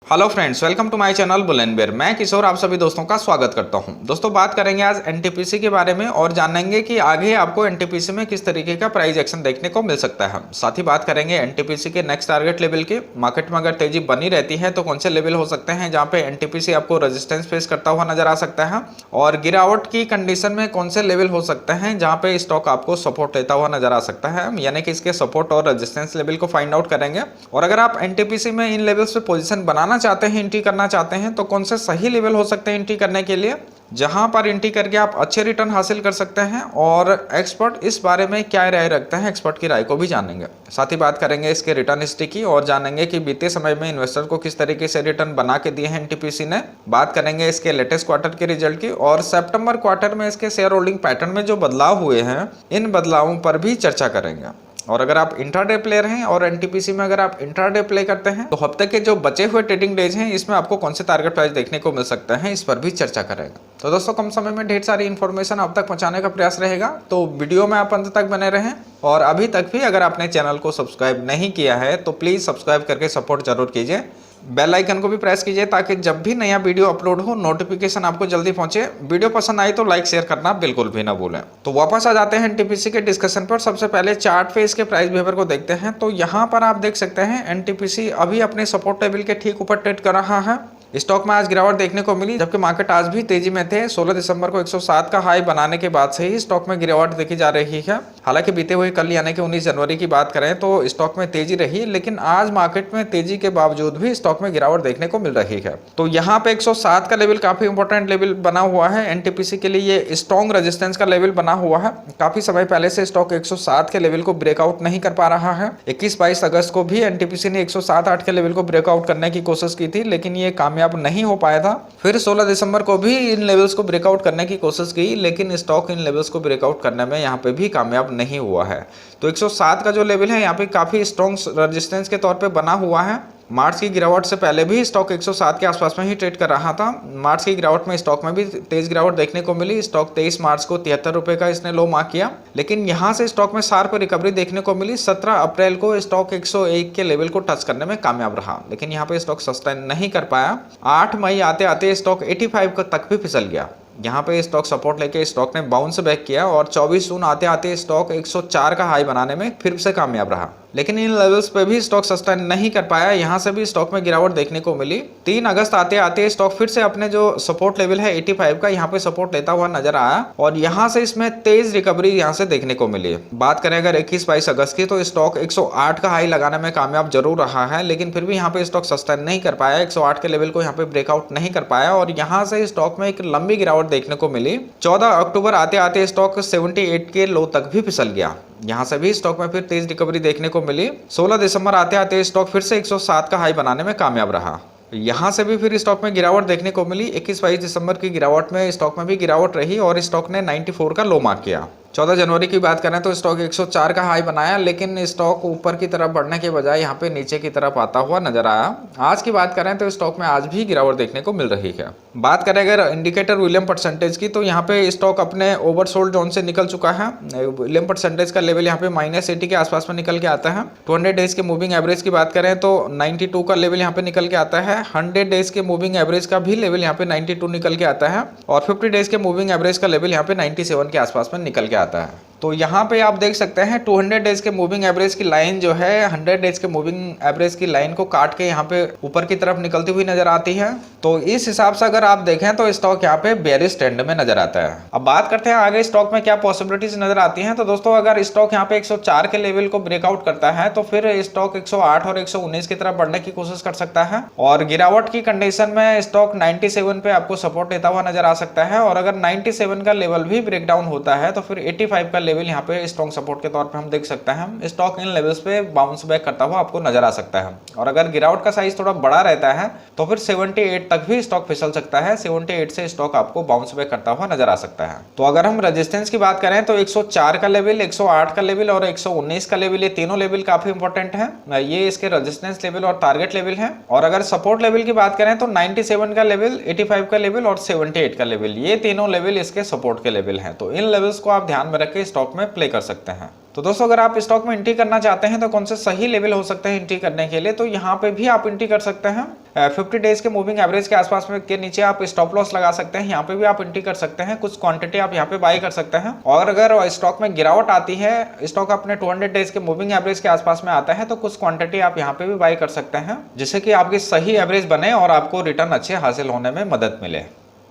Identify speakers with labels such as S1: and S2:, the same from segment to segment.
S1: Hello friends, welcome to my channel bull and bear. मैं किशोर आप सभी दोस्तों का स्वागत करता हूं। दोस्तों बात करेंगे आज एनटीपीसी के बारे में और जानेंगे कि आगे आपको एनटीपीसी में किस तरीके का प्राइस एक्शन देखने को मिल सकता है। साथ ही बात करेंगे एनटीपीसी के नेक्स्ट टारगेट लेवल की। मार्केट में अगर तेजी बनी रहती है तो कौन से लेवल हो सकते हैं जहाँ पे एनटीपीसी आपको रेजिस्टेंस फेस करता हुआ नजर आ सकता है, और गिरावट की कंडीशन में कौन से लेवल हो सकते हैं जहाँ पे स्टॉक आपको सपोर्ट लेता हुआ नजर आ सकता है। यानी कि इसके सपोर्ट और रेजिस्टेंस लेवल को फाइंड आउट करेंगे। और अगर आप एनटीपीसी में इन लेवल्स पे पोजीशन बनाना चाहते हैं, एंट्री करना चाहते हैं, तो कौन से सही लेवल हो सकते हैं एंट्री करने के लिए, जहां पर एंट्री करके आप अच्छे रिटर्न हासिल कर सकते हैं। और एक्सपर्ट इस बारे में क्या राय रखते हैं, एक्सपर्ट की राय को भी जानेंगे। साथ ही बात करेंगे इसके रिटर्न हिस्ट्री की और जानेंगे कि बीते समय में इन्वेस्टर को किस तरीके से रिटर्न बना के दिए हैं एनटीपीसी ने। बात करेंगे इसके लेटेस्ट क्वार्टर के रिजल्ट की और सितंबर क्वार्टर में इसके शेयर होल्डिंग पैटर्न में जो बदलाव हुए हैं, इन बदलावों पर भी चर्चा करेंगे। और अगर आप इंट्राडे प्लेयर हैं और एनटीपीसी में अगर आप इंट्राडे प्ले करते हैं तो हफ्ते के जो बचे हुए ट्रेडिंग डेज हैं, इसमें आपको कौन से टारगेट प्राइस देखने को मिल सकते हैं, इस पर भी चर्चा करेंगे। तो दोस्तों कम समय में ढेर सारी इन्फॉर्मेशन आप तक पहुंचाने का प्रयास रहेगा, तो वीडियो में आप अंत तक बने रहें। और अभी तक भी अगर आपने चैनल को सब्सक्राइब नहीं किया है तो प्लीज़ सब्सक्राइब करके सपोर्ट जरूर कीजिए। बेल आइकन को भी प्रेस कीजिए ताकि जब भी नया वीडियो अपलोड हो नोटिफिकेशन आपको जल्दी पहुंचे। वीडियो पसंद आई तो लाइक शेयर करना बिल्कुल भी ना भूलें। तो वापस आ जाते हैं एनटीपीसी के डिस्कशन पर। सबसे पहले चार्ट पे इसके प्राइस बिहेवियर को देखते हैं। तो यहाँ पर आप देख सकते हैं एनटीपीसी अभी अपने सपोर्ट लेवल के ठीक ऊपर ट्रेड कर रहा है। स्टॉक में आज गिरावट देखने को मिली, जबकि मार्केट आज भी तेजी में थे। 16 दिसंबर को 107 का हाई बनाने के बाद से ही स्टॉक में गिरावट देखी जा रही है। हालांकि बीते हुए कल यानी कि 19 जनवरी की बात करें तो स्टॉक में तेजी रही, लेकिन आज मार्केट में तेजी के बावजूद भी स्टॉक में गिरावट देखने को मिल रही है। तो यहाँ पे 107 का लेवल काफी इंपॉर्टेंट लेवल बना हुआ है एनटीपीसी के लिए। ये स्ट्रॉन्ग रेजिस्टेंस का लेवल बना हुआ है। काफी समय पहले से स्टॉक 107 के लेवल को ब्रेकआउट नहीं कर पा रहा है। 21-22 अगस्त को भी एनटीपीसी ने 107-8 के लेवल को ब्रेकआउट करने की कोशिश की थी, लेकिन ये कामयाब नहीं हो पाया था। फिर 16 दिसंबर को भी इन लेवल्स को ब्रेकआउट करने की कोशिश की, लेकिन स्टॉक इन लेवल्स को ब्रेकआउट करने में यहाँ पे भी कामयाब नहीं हुआ है। तो 107 का जो लेवल है यहाँ पे काफी स्ट्रॉन्ग रेजिस्टेंस के तौर पे बना हुआ है। मार्च की गिरावट से पहले भी स्टॉक 107 के आसपास में ही ट्रेड कर रहा था। मार्च की गिरावट में स्टॉक में भी तेज गिरावट देखने को मिली। स्टॉक 23 मार्च को 73 रुपए का इसने लो मार्क किया, लेकिन यहां से स्टॉक में शार्प रिकवरी देखने को मिली। 17 अप्रैल को स्टॉक 101 के लेवल को टच करने में कामयाब रहा, लेकिन यहाँ पे स्टॉक सस्टेन नहीं कर पाया। 8 मई आते आते स्टॉक 85 तक भी फिसल गया। यहाँ पे स्टॉक सपोर्ट लेके स्टॉक ने बाउंस बैक किया और 24 जून आते आते स्टॉक 104 का हाई बनाने में फिर से कामयाब रहा, लेकिन इन लेवल्स पे भी स्टॉक सस्टेन नहीं कर पाया। यहाँ से भी स्टॉक में गिरावट देखने को मिली। 3 अगस्त आते आते स्टॉक फिर से अपने जो सपोर्ट लेवल है 85 का, यहाँ पे सपोर्ट लेता हुआ नजर आया और यहाँ से इसमें तेज रिकवरी यहाँ से देखने को मिली। बात करें अगर 21-22 अगस्त की, तो स्टॉक 108 का हाई लगाने में कामयाब जरूर रहा है, लेकिन फिर भी यहाँ पे स्टॉक सस्टेन नहीं कर पाया। 108 के लेवल को यहाँ पे ब्रेकआउट नहीं कर पाया और यहाँ से स्टॉक में एक लंबी गिरावट देखने को मिली। 14 अक्टूबर आते आते स्टॉक 78 के लो तक भी फिसल गया। यहाँ से भी स्टॉक में फिर तेज रिकवरी देखने को मिली। 16 दिसंबर आते आते स्टॉक फिर से 107 का हाई बनाने में कामयाब रहा। यहाँ से भी फिर स्टॉक में गिरावट देखने को मिली। 21-22 दिसंबर की गिरावट में स्टॉक में भी गिरावट रही और स्टॉक ने 94 का लो मार्क किया। 14 जनवरी की बात करें तो स्टॉक 104 का हाई बनाया, लेकिन स्टॉक ऊपर की तरफ बढ़ने के बजाय यहाँ पे नीचे की तरफ आता हुआ नजर आया। आज की बात करें तो स्टॉक में आज भी गिरावट देखने को मिल रही है। बात करें अगर इंडिकेटर विलियम परसेंटेज की, तो यहाँ पे स्टॉक अपने ओवरसोल्ड जोन से निकल चुका है। विलियम परसेंटेज का लेवल यहाँ पे -80 के आसपास में निकल के आता है। 200 डेज के मूविंग एवरेज की बात करें तो 92 का लेवल यहाँ पे निकल के आता है। 100 डेज के मूविंग एवरेज का भी लेवल यहाँ पे 92 निकल के आता है और 50 डेज के मूविंग एवरेज का लेवल यहाँ पे 97 के आसपास में निकल के आता है। तो यहाँ पे आप देख सकते हैं 200 डेज के मूविंग एवरेज की लाइन जो है 100 डेज के मूविंग एवरेज की लाइन को काट के यहाँ पे ऊपर की तरफ निकलती हुई नजर आती है। तो इस हिसाब से अगर आप देखें तो स्टॉक यहाँ पे बेयरिश ट्रेंड में नजर आता है। अब बात करते हैं आगे स्टॉक में क्या पॉसिबिलिटीज नजर आती हैं। तो दोस्तों अगर स्टॉक यहाँ पे 104 के लेवल को ब्रेकआउट करता है तो फिर स्टॉक 108 और 119 की तरफ बढ़ने की कोशिश कर सकता है और गिरावट की कंडीशन में स्टॉक 97 पे आपको सपोर्ट लेता हुआ नजर आ सकता है। और अगर 97 का लेवल भी ब्रेकडाउन होता है तो फिर 85 का लेवल यहाँ पे स्ट्रॉन्ग सपोर्ट के तौर पे हम देख सकते हैं। स्टॉक इन लेवल्स पे बाउंस बैक करता हुआ आपको नजर आ सकता है और अगर गिरावट का साइज थोड़ा बड़ा रहता है तो फिर 78 तक भी स्टॉक फिसल सकता है। 78 से स्टॉक आपको बाउंस बैक करता हुआ नजर आ सकता है। तो अगर हम रेजिस्टेंस की बात करें तो 104 का लेवल, 108 का लेवल और 119 का लेवल, ये तीनों लेवल काफी इंपॉर्टेंट है। ये इसके रेजिस्टेंस लेवल और टारगेट लेवल है। और अगर सपोर्ट लेवल की बात करें तो 97 का लेवल, 85 का लेवल और 78 का लेवल, ये तीनों लेवल इसके सपोर्ट के लेवल हैं। तो इन लेवल्स को आप ध्यान में रख के स्टॉक में प्ले कर सकते हैं। तो दोस्तों अगर आप स्टॉक में एंट्री करना चाहते हैं तो कौन से सही लेवल हो सकते हैं एंट्री करने के लिए, तो यहाँ पे भी आप एंट्री कर सकते हैं। 50 डेज के मूविंग एवरेज के आसपास में के नीचे आप स्टॉप लॉस लगा सकते हैं, यहाँ पे भी आप एंट्री कर सकते हैं। कुछ क्वांटिटी आप यहाँ पे बाई कर सकते हैं। और अगर स्टॉक में गिरावट आती है, स्टॉक अपने 200 डेज के मूविंग एवरेज के आसपास में आता है, तो कुछ क्वांटिटी आप यहाँ पे भी बाई कर सकते हैं, जिससे कि आपकी सही एवरेज बने और आपको रिटर्न अच्छे हासिल होने में मदद मिले।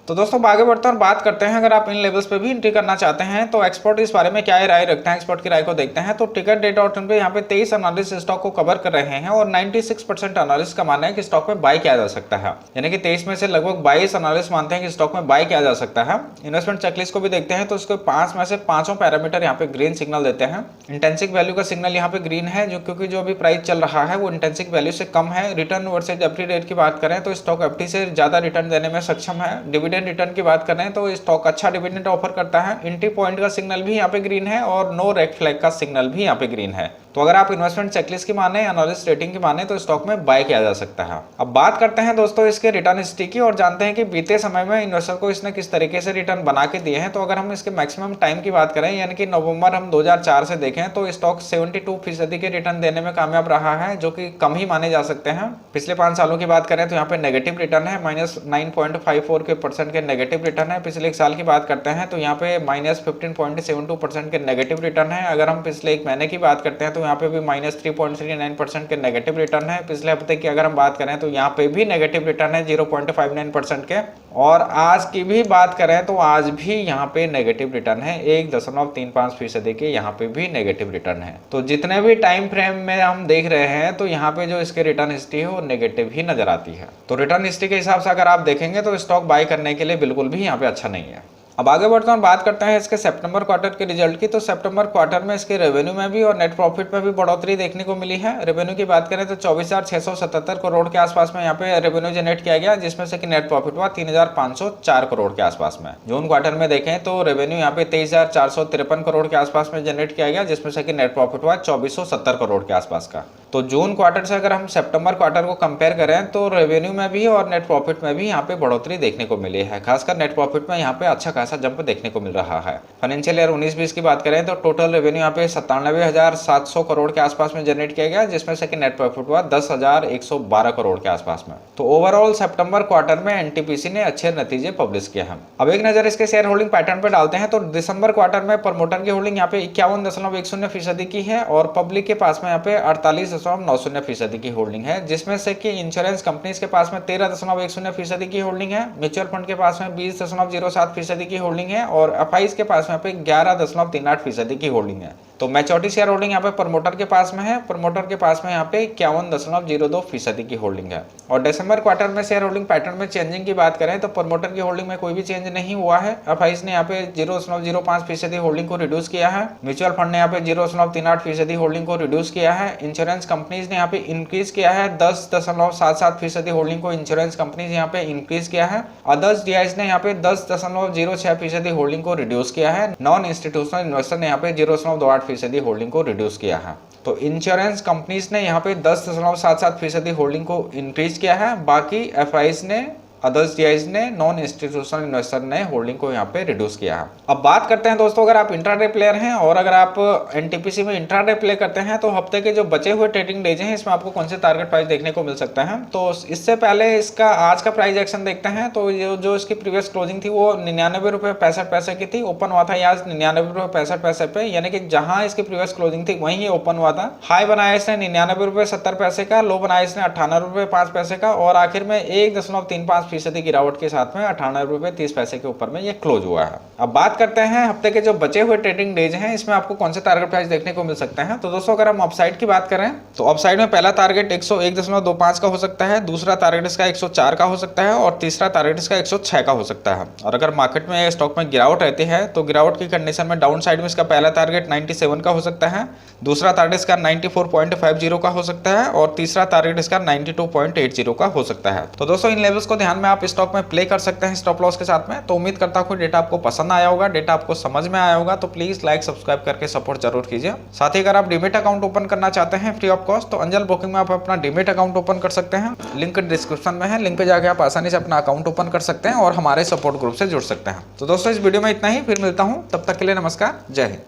S1: तो दोस्तों आगे बढ़ते हैं और बात करते हैं, अगर आप इन लेवल्स पे भी एंट्री करना चाहते हैं तो एक्सपर्ट इस बारे में क्या राय रखते हैं, एक्सपर्ट की राय को देखते हैं। तो टिकट डेटा ऑप्शन पे यहाँ पे 23 एनालिस्ट स्टॉक को कवर कर रहे हैं और 96% एनालिस्ट का मानना है कि स्टॉक में बाय किया जा सकता है। यानी कि 23 में से लगभग 22 एनालिस्ट मानते हैं कि स्टॉक में बाय किया जा सकता है। इन्वेस्टमेंट चेकलिस्ट को भी देखते हैं तो इसको 5 में से 5 पैरामीटर यहाँ पे ग्रीन सिग्नल देते हैं। इंटेंसिक वैल्यू का सिग्नल यहाँ पे ग्रीन है, जो क्योंकि जो अभी प्राइस चल रहा है वो इंटेंसिक वैल्यू से कम है। रिटर्न वर्सेज एफडी रेट की बात करें तो स्टॉक एफडी से ज्यादा रिटर्न देने में सक्षम है। डिविडेंड रिटर्न की बात करें तो स्टॉक अच्छा डिविडेंड ऑफर करता है। एंट्री पॉइंट का सिग्नल भी यहाँ पे ग्रीन है और नो रेड फ्लैग का सिग्नल भी यहाँ पे ग्रीन है। तो अगर आप इन्वेस्टमेंट चेकलिस्ट की माने, एनालिस्ट रेटिंग की माने, तो स्टॉक में बाय किया जा सकता है। अब बात करते हैं दोस्तों इसके रिटर्न हिस्ट्री की और जानते हैं कि बीते समय में इन्वेस्टर को इसने किस तरीके से रिटर्न बना के दिए हैं। तो अगर हम इसके मैक्सिमम टाइम की बात करें, यानी कि नवंबर हम 2004 से देखें तो स्टॉक 72% के रिटर्न देने में कामयाब रहा है, जो कि कम ही माने जा सकते हैं। पिछले 5 सालों की बात करें तो यहाँ पे नेगेटिव रिटर्न है, -9.54% के नेगेटिव रिटर्न है। पिछले 1 साल की बात करते हैं तो यहाँ पे -15.72% के नेगेटिव रिटर्न है। अगर हम पिछले 1 महीने की बात करते हैं तो यहाँ पे भी -3.39% के नेगेटिव रिटर्न है। पिछले हफ्ते की अगर हम बात करें तो यहाँ पे भी नेगेटिव रिटर्न है 0.59% के। और आज की भी बात करें तो आज भी यहाँ पे नेगेटिव रिटर्न है 1.35% के, यहाँ पे भी नेगेटिव रिटर्न है। तो जितने भी टाइम फ्रेम में हम देख रहे हैं तो यहाँ पे जो इसके रिटर्न हिस्ट्री है वो नेगेटिव ही नजर आती है। तो रिटर्न हिस्ट्री के हिसाब से अगर आप देखेंगे तो स्टॉक बाय करने के लिए बिल्कुल भी यहाँ पे अच्छा नहीं है। अब आगे बढ़ते हैं, बात करते हैं इसके सितंबर क्वार्टर के रिजल्ट की। तो सितंबर क्वार्टर में इसके रेवेन्यू में भी और नेट प्रॉफिट में भी बढ़ोतरी देखने को मिली है। रेवेन्यू की बात करें तो 24,677 करोड़ के आसपास में यहाँ पे रेवेन्यू जनरेट किया गया, जिसमें से कि नेट प्रॉफिट हुआ 3,504 करोड़ के आसपास में। जून क्वार्टर में देखें तो रेवेन्यू यहाँ पे 23,453 करोड़ के आसपास में जनरेट किया गया, जिसमें से कि नेट प्रॉफिट हुआ 2,470 करोड़ के आसपास का। तो जून क्वार्टर से अगर हम सितंबर क्वार्टर को कंपेयर करें तो रेवेन्यू में भी और नेट प्रॉफिट में भी यहाँ पे बढ़ोतरी देखने को मिली है। खासकर नेट प्रॉफिट में यहाँ पे अच्छा खासा जंप देखने को मिल रहा है। फाइनेंशियल ईयर 19-20 की बात करें तो टोटल रेवेन्यू यहाँ पे 97,700 करोड़ के आसपास में जनरेट किया गया, जिसमें से कि नेट प्रॉफिट हुआ 10,112 करोड़ के आसपास में। तो ओवरऑल सितंबर क्वार्टर में एनटीपीसी ने अच्छे नतीजे पब्लिश किए हैं। अब एक नजर इसके शेयर होल्डिंग पैटर्न पे डालते हैं। तो दिसंबर क्वार्टर में प्रमोटर की होल्डिंग यहाँ पे 51.10% की है और पब्लिक के पास में यहाँ पे 48.90% की होल्डिंग है, जिसमें से कि इंश्योरेंस कंपनीज के पास में 13.10% की होल्डिंग है, म्यूचुअल फंड के पास में 20.07% की होल्डिंग है और एफआईज के पास में यहाँ पे 11.38% की होल्डिंग है। तो मैच्योरिटी शेयर होल्डिंग यहाँ पे प्रमोटर के पास में है, प्रमोटर के पास में यहाँ पे 51.02% की होल्डिंग है। और दिसंबर क्वार्टर में शेयर होल्डिंग पैटर्न में चेंजिंग की बात करें तो प्रमोटर की होल्डिंग में कोई भी चेंज नहीं हुआ है। एफआईज ने यहाँ पे 0.05% होल्डिंग को रिड्यूस किया है, म्यूचुअल फंड ने यहाँ पे 0.38% होल्डिंग को रिड्यूस किया है, इंश्योरेंस कंपनीज ने यहाँ पे इंक्रीज किया है 10.77% होल्डिंग को इंश्योरेंस कंपनीज यहाँ पे इंक्रीज किया है, अदर्स डीआईज ने यहाँ पे 10.06% होल्डिंग को रिड्यूस किया है, नॉन इंस्टीट्यूशनल इन्वेस्टर ने यहाँ पे 0.28% होल्डिंग को रिड्यूस किया है। तो इंश्योरेंस कंपनीज ने यहाँ पे 10.77% होल्डिंग को इंक्रीज किया है, बाकी एफआईज ने, अदर्स डीआईज ने, नॉन इंस्टीट्यूशनल इन्वेस्टर ने होल्डिंग को यहाँ पे रिड्यूस किया है। अब बात करते हैं दोस्तों, अगर आप इंट्राडे प्लेयर हैं और अगर आप एनटीपीसी में इंट्राडे प्ले करते हैं तो हफ्ते के जो बचे हुए ट्रेडिंग डेज हैं इसमें आपको कौन से टारगेट प्राइस देखने को मिल सकता है। तो इससे पहले इसका आज का प्राइस एक्शन देखते हैं। तो जो इसकी प्रीवियस क्लोजिंग थी वो 99 रुपये 65 पैसे की थी, ओपन हुआ था आज 99 रुपये 65 पैसे पे, यानी कि जहां इसकी प्रीवियस क्लोजिंग थी वहीं ये ओपन हुआ था। हाई बनाया इसने 99 रुपये 70 पैसे का, लो बनाया इसने 98 रुपये 5 पैसे का और आखिर में 1.35% गिरावट के साथ में 98 रुपये 30 पैसे के ऊपर में ये क्लोज हुआ है। अब बात करते हैं हफ्ते के जो बचे हुए ट्रेडिंग डेज हैं इसमें आपको कौन से टारगेट प्राइस देखने को मिल सकते हैं। तो दोस्तों अगर हम अपसाइड की बात करें तो अपसाइड में पहला टारगेट 101.25 का हो सकता है, दूसरा टारगेट इसका 104 का हो सकता है और तीसरा टारगेट इसका 106 का हो सकता है। और अगर मार्केट में स्टॉक में गिरावट रहती है तो गिरावट की कंडीशन में डाउन साइड में इसका पहला टारगेट 97 का हो सकता है, दूसरा टारगेट इसका 94.50 का हो सकता है और तीसरा टारगेट इसका 92.80 का हो सकता है। तो दोस्तों इन लेवल्स को ध्यान में आप स्टॉक में प्ले कर सकते हैं स्टॉप लॉस के साथ में। तो उम्मीद करता हूँ डेटा आपको पसंद आया होगा, डेटा आपको समझ में आया होगा। तो प्लीज लाइक सब्सक्राइब करके सपोर्ट जरूर कीजिए। साथ ही अगर आप डीमेट अकाउंट ओपन करना चाहते हैं फ्री ऑफ कॉस्ट तो अंजल ब्रोकिंग में आप अपना डीमेट अकाउंट ओपन कर सकते हैं, लिंक डिस्क्रिप्शन में है, लिंक पे जाके आप आसानी से अपना अकाउंट ओपन कर सकते हैं और हमारे सपोर्ट ग्रुप से जुड़ सकते हैं। तो दोस्तों इस वीडियो में इतना ही, फिर मिलता हूँ, तब तक के लिए नमस्कार, जय हिंद।